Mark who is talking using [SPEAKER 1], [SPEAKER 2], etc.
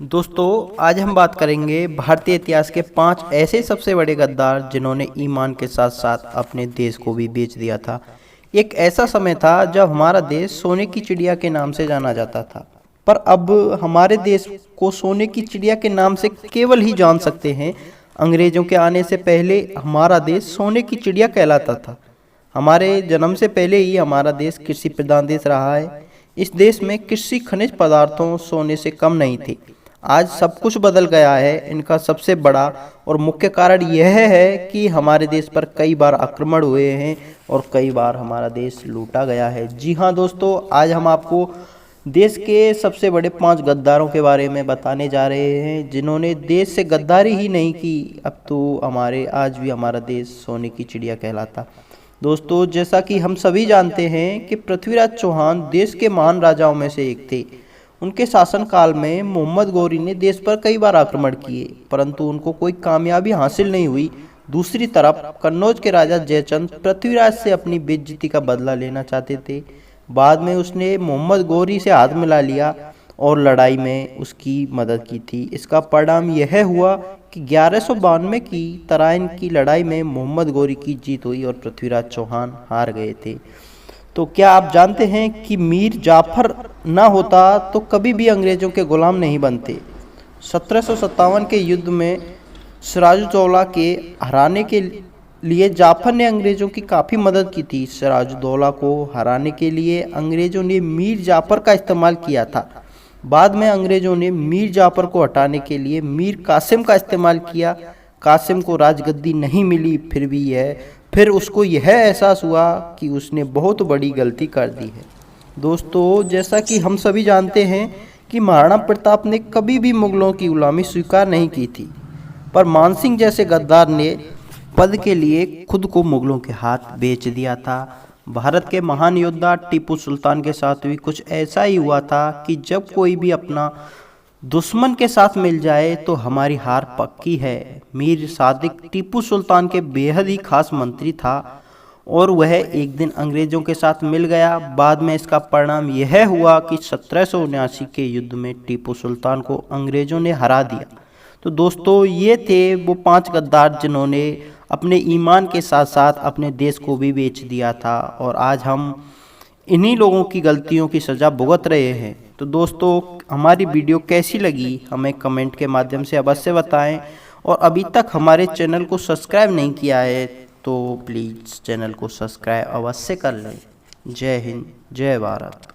[SPEAKER 1] दोस्तों आज हम बात करेंगे भारतीय इतिहास के 5 ऐसे सबसे बड़े गद्दार जिन्होंने ईमान के साथ साथ अपने देश को भी बेच दिया था। एक ऐसा समय था जब हमारा देश सोने की चिड़िया के नाम से जाना जाता था, पर अब हमारे देश को सोने की चिड़िया के नाम से केवल ही जान सकते हैं। अंग्रेजों के आने से पहले हमारा देश सोने की चिड़िया कहलाता था। हमारे जन्म से पहले ही हमारा देश कृषि प्रधान देश रहा है। इस देश में कृषि खनिज पदार्थों सोने से कम नहीं थे। आज सब कुछ बदल गया है। इनका सबसे बड़ा और मुख्य कारण यह है कि हमारे देश पर कई बार आक्रमण हुए हैं और कई बार हमारा देश लूटा गया है। जी हाँ दोस्तों, आज हम आपको देश के सबसे बड़े 5 गद्दारों के बारे में बताने जा रहे हैं जिन्होंने देश से गद्दारी ही नहीं की, अब तो आज भी हमारा देश सोने की चिड़िया कहलाता। दोस्तों, जैसा कि हम सभी जानते हैं कि पृथ्वीराज चौहान देश के महान राजाओं में से एक थे। उनके शासनकाल में मोहम्मद गौरी ने देश पर कई बार आक्रमण किए, परंतु उनको कोई कामयाबी हासिल नहीं हुई। दूसरी तरफ कन्नौज के राजा जयचंद पृथ्वीराज से अपनी बेइज्जती का बदला लेना चाहते थे। बाद में उसने मोहम्मद गौरी से हाथ मिला लिया और लड़ाई में उसकी मदद की थी। इसका परिणाम यह हुआ कि 1192 की तराइन की लड़ाई में मोहम्मद गौरी की जीत हुई और पृथ्वीराज चौहान हार गए थे। तो क्या आप जानते हैं कि मीर जाफर ना होता तो कभी भी अंग्रेजों के गुलाम नहीं बनते। 1757 के युद्ध में सिराजुद्दौला के हराने के लिए जाफर ने अंग्रेजों की काफ़ी मदद की थी। सिराजुद्दौला को हराने के लिए अंग्रेजों ने मीर जाफर का इस्तेमाल किया था। बाद में अंग्रेजों ने मीर जाफर को हटाने के लिए मीर कासिम का इस्तेमाल किया। कासिम को राजगद्दी नहीं मिली, फिर उसको यह एहसास हुआ कि उसने बहुत बड़ी गलती कर दी है। दोस्तों, जैसा कि हम सभी जानते हैं कि महाराणा प्रताप ने कभी भी मुगलों की गुलामी स्वीकार नहीं की थी, पर मानसिंह जैसे गद्दार ने पद के लिए खुद को मुगलों के हाथ बेच दिया था। भारत के महान योद्धा टीपू सुल्तान के साथ भी कुछ ऐसा ही हुआ था कि जब कोई भी अपना दुश्मन के साथ मिल जाए तो हमारी हार पक्की है। मीर सादिक टीपू सुल्तान के बेहद ही खास मंत्री था और वह एक दिन अंग्रेजों के साथ मिल गया। बाद में इसका परिणाम यह हुआ कि 1779 के युद्ध में टीपू सुल्तान को अंग्रेजों ने हरा दिया। तो दोस्तों, ये थे वो 5 गद्दार जिन्होंने अपने ईमान के साथ साथ अपने देश को भी बेच दिया था और आज हम इन्हीं लोगों की गलतियों की सज़ा भुगत रहे हैं। तो दोस्तों, हमारी वीडियो कैसी लगी हमें कमेंट के माध्यम से अवश्य बताएं और अभी तक हमारे चैनल को सब्सक्राइब नहीं किया है तो प्लीज़ चैनल को सब्सक्राइब अवश्य कर लें। जय हिंद, जय भारत।